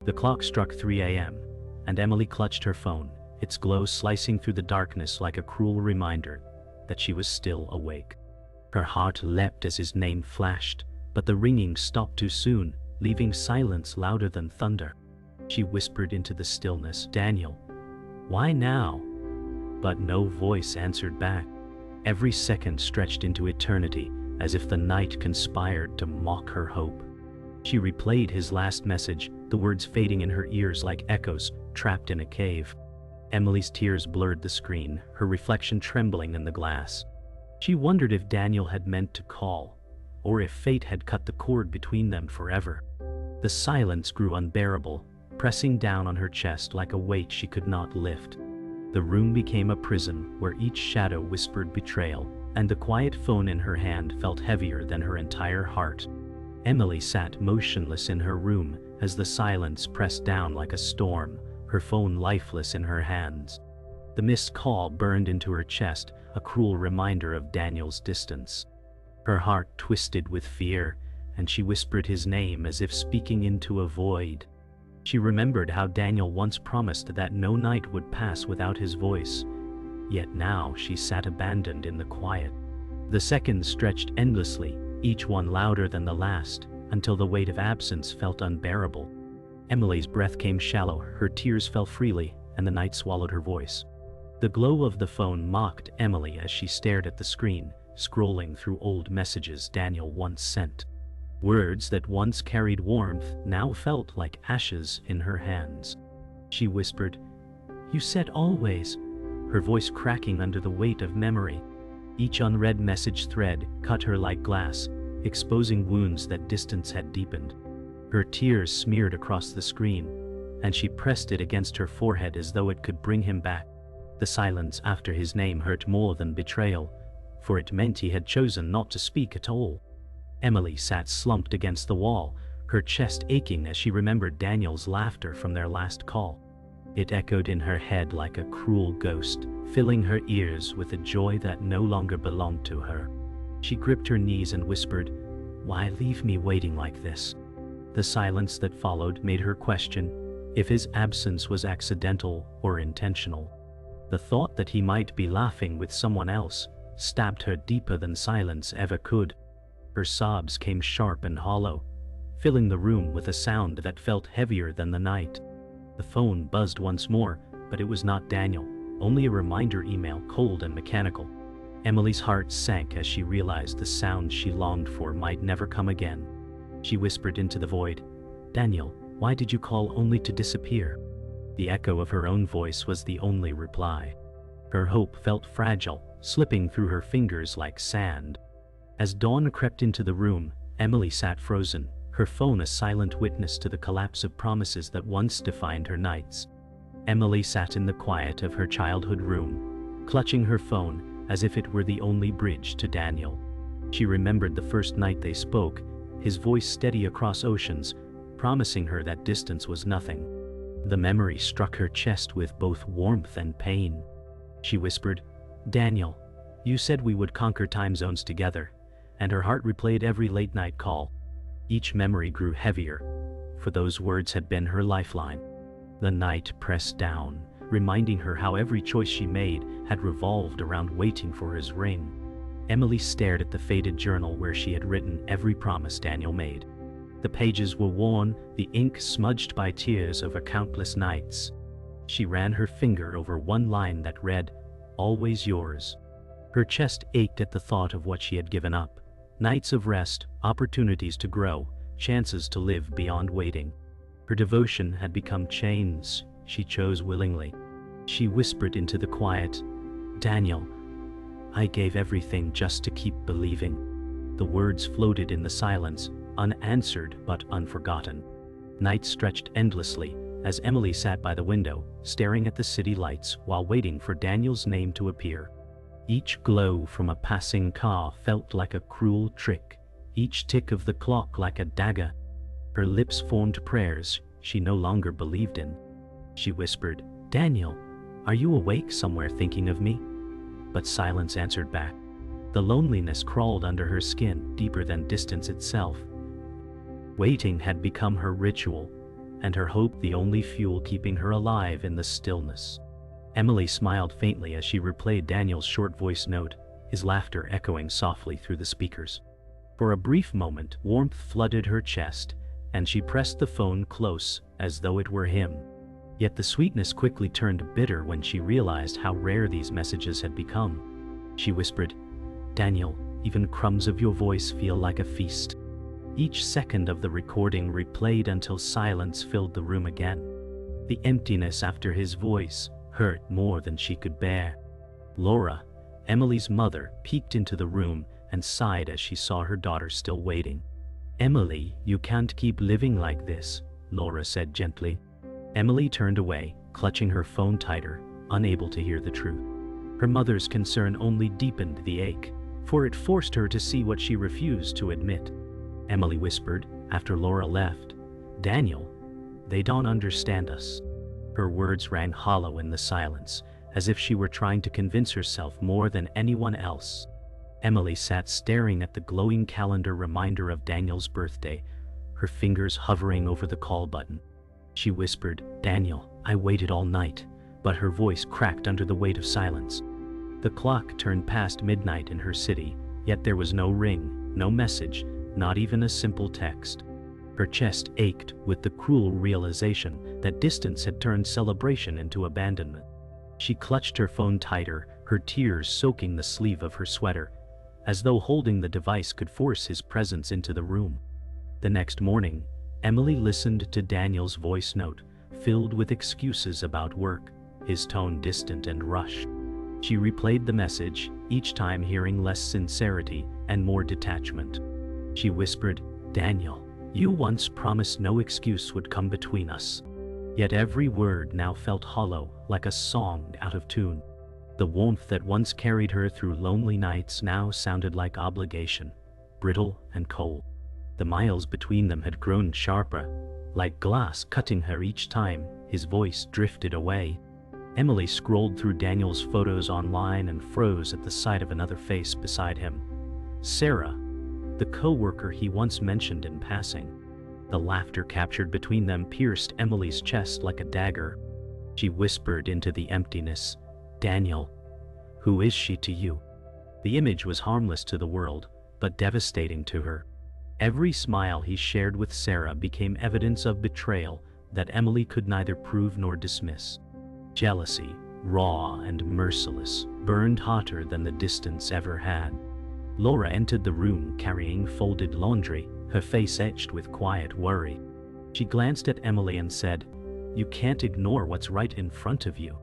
The clock struck 3 a.m., and Emily clutched her phone, its glow slicing through the darkness like a cruel reminder that she was still awake. Her heart leapt as his name flashed, but the ringing stopped too soon, leaving silence louder than thunder. She whispered into the stillness, "Daniel, why now?" But no voice answered back. Every second stretched into eternity, as if the night conspired to mock her hope. She replayed his last message, the words fading in her ears like echoes trapped in a cave. Emily's tears blurred the screen, her reflection trembling in the glass. She wondered if Daniel had meant to call, or if fate had cut the cord between them forever. The silence grew unbearable, pressing down on her chest like a weight she could not lift. The room became a prison where each shadow whispered betrayal, and the quiet phone in her hand felt heavier than her entire heart. Emily sat motionless in her room as the silence pressed down like a storm, her phone lifeless in her hands. The missed call burned into her chest, a cruel reminder of Daniel's distance. Her heart twisted with fear, and she whispered his name as if speaking into a void. She remembered how Daniel once promised that no night would pass without his voice, yet now she sat abandoned in the quiet. The seconds stretched endlessly, each one louder than the last, until the weight of absence felt unbearable. Emily's breath came shallow, her tears fell freely, and the night swallowed her voice. The glow of the phone mocked Emily as she stared at the screen, scrolling through old messages Daniel once sent. Words that once carried warmth now felt like ashes in her hands. She whispered, "You said always," her voice cracking under the weight of memory. Each unread message thread cut her like glass, exposing wounds that distance had deepened. Her tears smeared across the screen, and she pressed it against her forehead as though it could bring him back. The silence after his name hurt more than betrayal, for it meant he had chosen not to speak at all. Emily sat slumped against the wall, her chest aching as she remembered Daniel's laughter from their last call. It echoed in her head like a cruel ghost, filling her ears with a joy that no longer belonged to her. She gripped her knees and whispered, "Why leave me waiting like this?" The silence that followed made her question if his absence was accidental or intentional. The thought that he might be laughing with someone else stabbed her deeper than silence ever could. Her sobs came sharp and hollow, filling the room with a sound that felt heavier than the night. The phone buzzed once more, but it was not Daniel, only a reminder email, cold and mechanical. Emily's heart sank as she realized the sound she longed for might never come again. She whispered into the void, "Daniel, why did you call only to disappear?" The echo of her own voice was the only reply. Her hope felt fragile, slipping through her fingers like sand. As dawn crept into the room, Emily sat frozen, her phone a silent witness to the collapse of promises that once defined her nights. Emily sat in the quiet of her childhood room, clutching her phone as if it were the only bridge to Daniel. She remembered the first night they spoke, his voice steady across oceans, promising her that distance was nothing. The memory struck her chest with both warmth and pain. She whispered, "Daniel, you said we would conquer time zones together," and her heart replayed every late-night call. Each memory grew heavier, for those words had been her lifeline. The night pressed down, reminding her how every choice she made had revolved around waiting for his ring. Emily stared at the faded journal where she had written every promise Daniel made. The pages were worn, the ink smudged by tears over countless nights. She ran her finger over one line that read, "Always yours." Her chest ached at the thought of what she had given up. Nights of rest, opportunities to grow, chances to live beyond waiting. Her devotion had become chains she chose willingly. She whispered into the quiet, "Daniel, I gave everything just to keep believing." The words floated in the silence, unanswered but unforgotten. Nights stretched endlessly as Emily sat by the window, staring at the city lights while waiting for Daniel's name to appear. Each glow from a passing car felt like a cruel trick, each tick of the clock like a dagger. Her lips formed prayers she no longer believed in. She whispered, "Daniel, are you awake somewhere thinking of me?" But silence answered back. The loneliness crawled under her skin, deeper than distance itself. Waiting had become her ritual, and her hope the only fuel keeping her alive in the stillness. Emily smiled faintly as she replayed Daniel's short voice note, his laughter echoing softly through the speakers. For a brief moment, warmth flooded her chest, and she pressed the phone close as though it were him. Yet the sweetness quickly turned bitter when she realized how rare these messages had become. She whispered, "Daniel, even crumbs of your voice feel like a feast." Each second of the recording replayed until silence filled the room again. The emptiness after his voice hurt more than she could bear. Laura, Emily's mother, peeked into the room and sighed as she saw her daughter still waiting. "Emily, you can't keep living like this," Laura said gently. Emily turned away, clutching her phone tighter, unable to hear the truth. Her mother's concern only deepened the ache, for it forced her to see what she refused to admit. Emily whispered, after Laura left, "Daniel, they don't understand us." Her words rang hollow in the silence, as if she were trying to convince herself more than anyone else. Emily sat staring at the glowing calendar reminder of Daniel's birthday, her fingers hovering over the call button. She whispered, "Daniel, I waited all night," but her voice cracked under the weight of silence. The clock turned past midnight in her city, yet there was no ring, no message, not even a simple text. Her chest ached with the cruel realization that distance had turned celebration into abandonment. She clutched her phone tighter, her tears soaking the sleeve of her sweater, as though holding the device could force his presence into the room. The next morning, Emily listened to Daniel's voice note, filled with excuses about work, his tone distant and rushed. She replayed the message, each time hearing less sincerity and more detachment. She whispered, "Daniel, you once promised no excuse would come between us." Yet every word now felt hollow, like a song out of tune. The warmth that once carried her through lonely nights now sounded like obligation, brittle and cold. The miles between them had grown sharper, like glass cutting her each time his voice drifted away. Emily scrolled through Daniel's photos online and froze at the sight of another face beside him. Sarah, the co-worker he once mentioned in passing. The laughter captured between them pierced Emily's chest like a dagger. She whispered into the emptiness, "Daniel, who is she to you?" The image was harmless to the world, but devastating to her. Every smile he shared with Sarah became evidence of betrayal that Emily could neither prove nor dismiss. Jealousy, raw and merciless, burned hotter than the distance ever had. Laura entered the room carrying folded laundry, her face etched with quiet worry. She glanced at Emily and said, "You can't ignore what's right in front of you."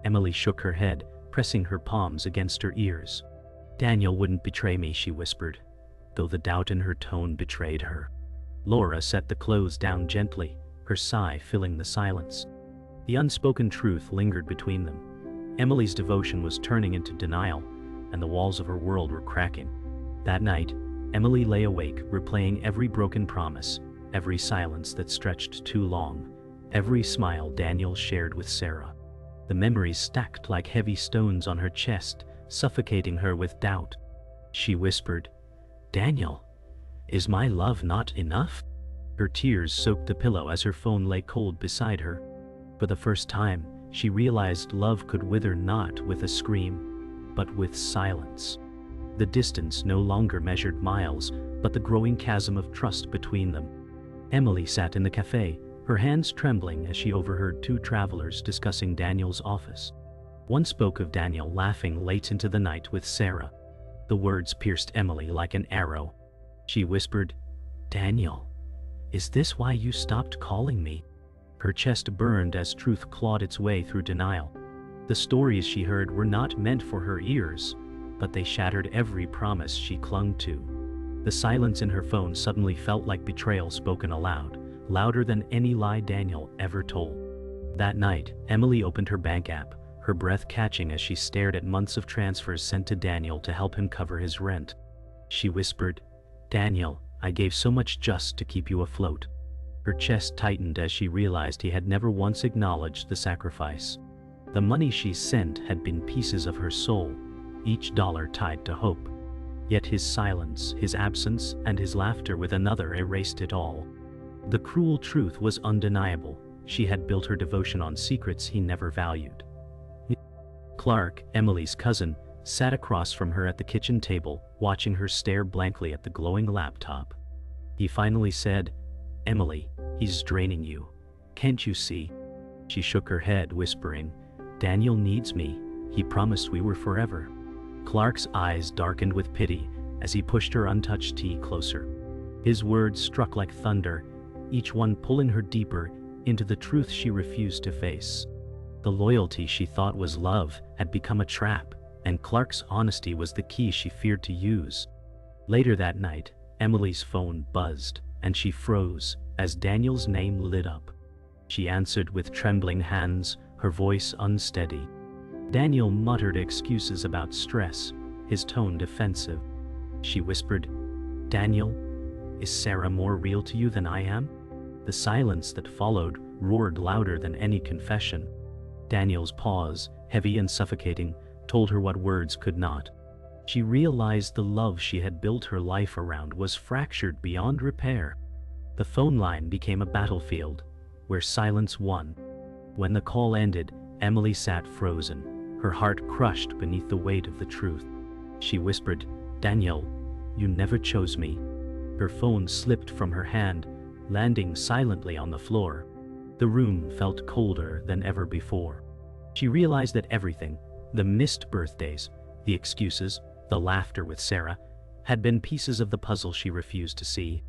Emily shook her head, pressing her palms against her ears. "Daniel wouldn't betray me," she whispered, though the doubt in her tone betrayed her. Laura set the clothes down gently, her sigh filling the silence. The unspoken truth lingered between them. Emily's devotion was turning into denial, and the walls of her world were cracking. That night, Emily lay awake, replaying every broken promise, every silence that stretched too long, every smile Daniel shared with Sarah. The memories stacked like heavy stones on her chest, suffocating her with doubt. She whispered, "Daniel, is my love not enough?" Her tears soaked the pillow as her phone lay cold beside her. For the first time, she realized love could wither not with a scream, but with silence. The distance no longer measured miles, but the growing chasm of trust between them. Emily sat in the cafe, her hands trembling as she overheard two travelers discussing Daniel's office. One spoke of Daniel laughing late into the night with Sarah. The words pierced Emily like an arrow. She whispered, "Daniel, is this why you stopped calling me?" Her chest burned as truth clawed its way through denial. The stories she heard were not meant for her ears, but they shattered every promise she clung to. The silence in her phone suddenly felt like betrayal spoken aloud, louder than any lie Daniel ever told. That night, Emily opened her bank app, her breath catching as she stared at months of transfers sent to Daniel to help him cover his rent. She whispered, "Daniel, I gave so much just to keep you afloat." Her chest tightened as she realized he had never once acknowledged the sacrifice. The money she sent had been pieces of her soul, each dollar tied to hope. Yet his silence, his absence, and his laughter with another erased it all. The cruel truth was undeniable. She had built her devotion on secrets he never valued. Clark, Emily's cousin, sat across from her at the kitchen table, watching her stare blankly at the glowing laptop. He finally said, "Emily, he's draining you. Can't you see?" She shook her head, whispering, "Daniel needs me. He promised we were forever." Clark's eyes darkened with pity as he pushed her untouched tea closer. His words struck like thunder, each one pulling her deeper into the truth she refused to face. The loyalty she thought was love had become a trap, and Clark's honesty was the key she feared to use. Later that night, Emily's phone buzzed, and she froze as Daniel's name lit up. She answered with trembling hands, her voice unsteady. Daniel muttered excuses about stress, his tone defensive. She whispered, "Daniel, is Sarah more real to you than I am?" The silence that followed roared louder than any confession. Daniel's pause, heavy and suffocating, told her what words could not. She realized the love she had built her life around was fractured beyond repair. The phone line became a battlefield, where silence won. When the call ended, Emily sat frozen, her heart crushed beneath the weight of the truth. She whispered, "Daniel, you never chose me." Her phone slipped from her hand, landing silently on the floor. The room felt colder than ever before. She realized that everything, the missed birthdays, the excuses, the laughter with Sarah, had been pieces of the puzzle she refused to see.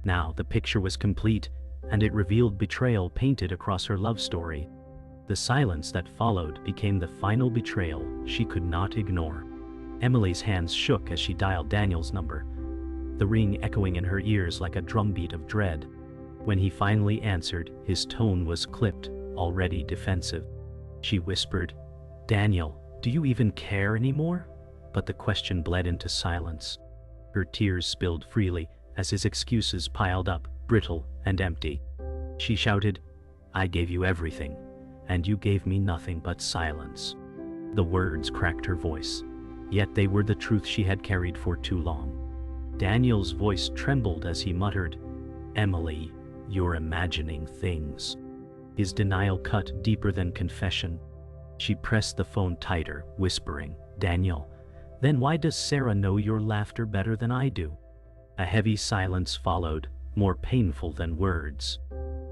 Now the picture was complete, and it revealed betrayal painted across her love story. The silence that followed became the final betrayal she could not ignore. Emily's hands shook as she dialed Daniel's number, the ring echoing in her ears like a drumbeat of dread. When he finally answered, his tone was clipped, already defensive. She whispered, "Daniel, do you even care anymore?" But the question bled into silence. Her tears spilled freely as his excuses piled up, brittle and empty. She shouted, "I gave you everything, and you gave me nothing but silence." The words cracked her voice, yet they were the truth she had carried for too long. Daniel's voice trembled as he muttered, "Emily, you're imagining things." His denial cut deeper than confession. She pressed the phone tighter, whispering, "Daniel, then why does Sarah know your laughter better than I do?" A heavy silence followed, more painful than words.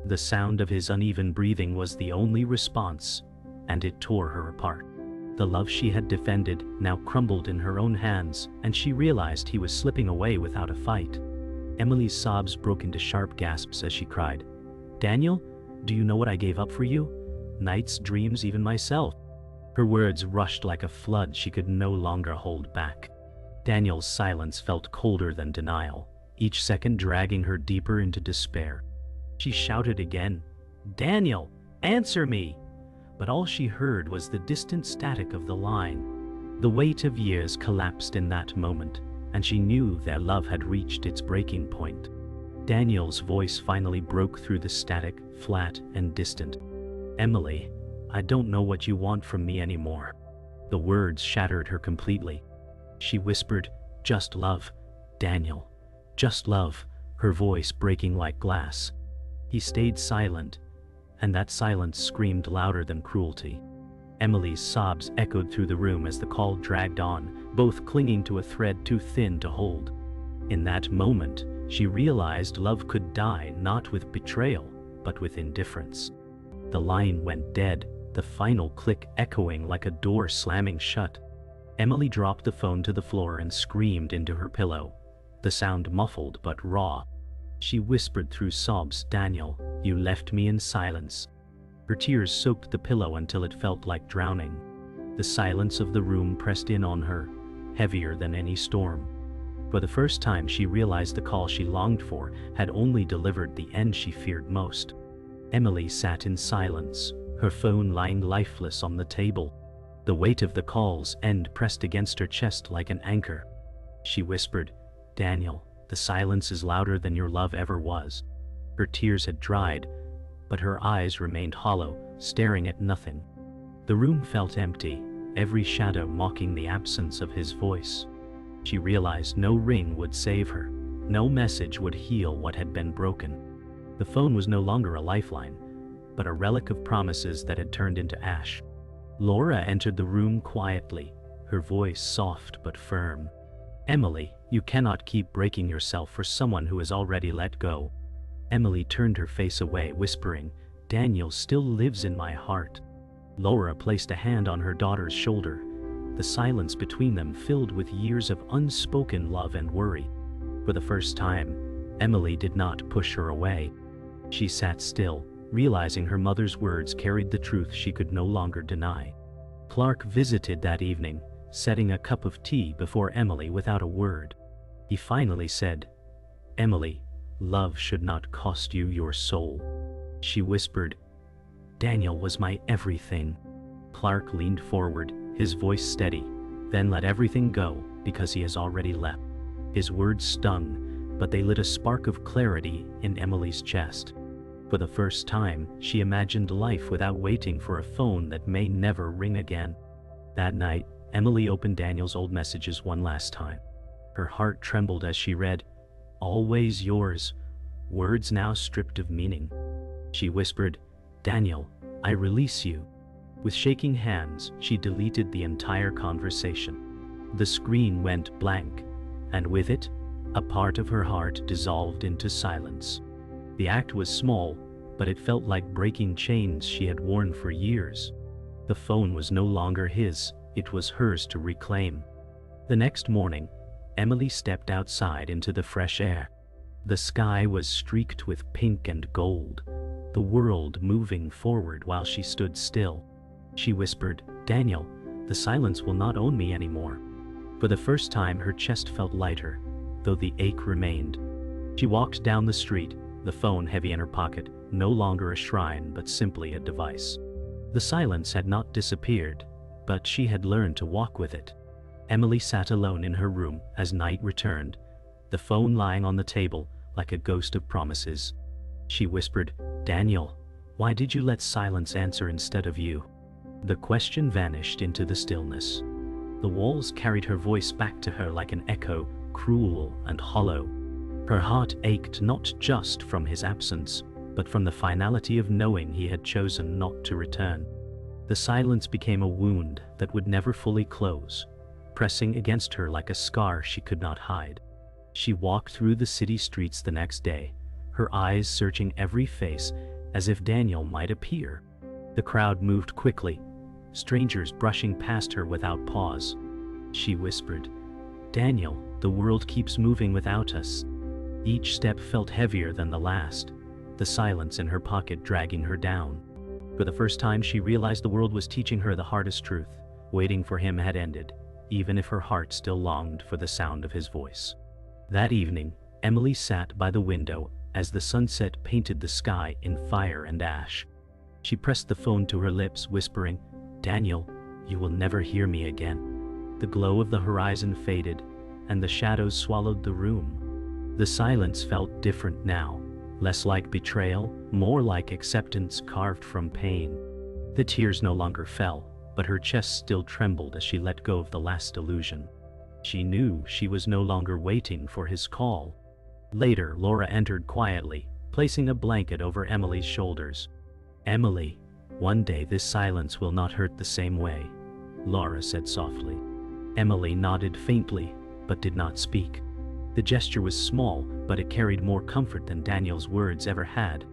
The sound of his uneven breathing was the only response, and it tore her apart. The love she had defended now crumbled in her own hands, and she realized he was slipping away without a fight. Emily's sobs broke into sharp gasps as she cried, "Daniel, do you know what I gave up for you? Nights, dreams, even myself." Her words rushed like a flood she could no longer hold back. Daniel's silence felt colder than denial, each second dragging her deeper into despair. She shouted again, "Daniel, answer me!" But all she heard was the distant static of the line. The weight of years collapsed in that moment, and she knew their love had reached its breaking point. Daniel's voice finally broke through the static, flat and distant. "Emily, I don't know what you want from me anymore." The words shattered her completely. She whispered, "Just love, Daniel, just love," her voice breaking like glass. He stayed silent, and that silence screamed louder than cruelty. Emily's sobs echoed through the room as the call dragged on, both clinging to a thread too thin to hold. In that moment, she realized love could die not with betrayal, but with indifference. The line went dead, the final click echoing like a door slamming shut. Emily dropped the phone to the floor and screamed into her pillow, the sound muffled but raw. She whispered through sobs, "Daniel, you left me in silence." Her tears soaked the pillow until it felt like drowning. The silence of the room pressed in on her, heavier than any storm. For the first time she realized the call she longed for had only delivered the end she feared most. Emily sat in silence, her phone lying lifeless on the table. The weight of the call's end pressed against her chest like an anchor. She whispered, "Daniel, the silence is louder than your love ever was." Her tears had dried, but her eyes remained hollow, staring at nothing. The room felt empty, every shadow mocking the absence of his voice. She realized no ring would save her, no message would heal what had been broken. The phone was no longer a lifeline, but a relic of promises that had turned into ash. Laura entered the room quietly, her voice soft but firm. "Emily, you cannot keep breaking yourself for someone who has already let go." Emily turned her face away, whispering, "Daniel still lives in my heart." Laura placed a hand on her daughter's shoulder, the silence between them filled with years of unspoken love and worry. For the first time, Emily did not push her away. She sat still, realizing her mother's words carried the truth she could no longer deny. Clark visited that evening, setting a cup of tea before Emily without a word. He finally said, "Emily, love should not cost you your soul." She whispered, "Daniel was my everything." Clark leaned forward, his voice steady, "Then let everything go, because he has already left." His words stung, but they lit a spark of clarity in Emily's chest. For the first time, she imagined life without waiting for a phone that may never ring again. That night, Emily opened Daniel's old messages one last time. Her heart trembled as she read, "Always yours," words now stripped of meaning. She whispered, "Daniel, I release you." With shaking hands, she deleted the entire conversation. The screen went blank, and with it, a part of her heart dissolved into silence. The act was small, but it felt like breaking chains she had worn for years. The phone was no longer his, it was hers to reclaim. The next morning, Emily stepped outside into the fresh air. The sky was streaked with pink and gold, the world moving forward while she stood still. She whispered, "Daniel, the silence will not own me anymore." For the first time, her chest felt lighter, though the ache remained. She walked down the street, the phone heavy in her pocket, no longer a shrine but simply a device. The silence had not disappeared, but she had learned to walk with it. Emily sat alone in her room as night returned, the phone lying on the table like a ghost of promises. She whispered, "Daniel, why did you let silence answer instead of you?" The question vanished into the stillness. The walls carried her voice back to her like an echo, cruel and hollow. Her heart ached not just from his absence, but from the finality of knowing he had chosen not to return. The silence became a wound that would never fully close, pressing against her like a scar she could not hide. She walked through the city streets the next day, her eyes searching every face as if Daniel might appear. The crowd moved quickly, strangers brushing past her without pause. She whispered, "Daniel, the world keeps moving without us." Each step felt heavier than the last, the silence in her pocket dragging her down. For the first time, she realized the world was teaching her the hardest truth. Waiting for him had ended, even if her heart still longed for the sound of his voice. That evening, Emily sat by the window as the sunset painted the sky in fire and ash. She pressed the phone to her lips, whispering, "Daniel, you will never hear me again." The glow of the horizon faded, and the shadows swallowed the room. The silence felt different now, less like betrayal, more like acceptance carved from pain. The tears no longer fell, but her chest still trembled as she let go of the last illusion. She knew she was no longer waiting for his call. Later, Laura entered quietly, placing a blanket over Emily's shoulders. "Emily, one day this silence will not hurt the same way," Laura said softly. Emily nodded faintly, but did not speak. The gesture was small, but it carried more comfort than Daniel's words ever had.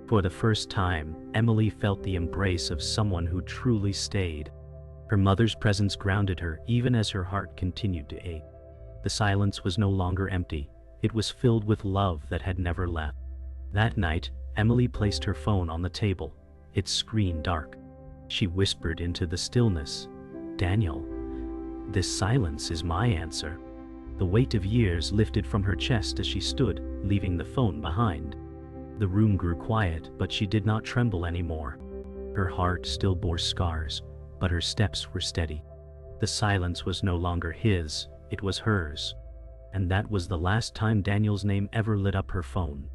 For the first time, Emily felt the embrace of someone who truly stayed. Her mother's presence grounded her even as her heart continued to ache. The silence was no longer empty, it was filled with love that had never left. That night, Emily placed her phone on the table, its screen dark. She whispered into the stillness, "Daniel, this silence is my answer." The weight of years lifted from her chest as she stood, leaving the phone behind. The room grew quiet, but she did not tremble anymore. Her heart still bore scars, but her steps were steady. The silence was no longer his, it was hers. And that was the last time Daniel's name ever lit up her phone.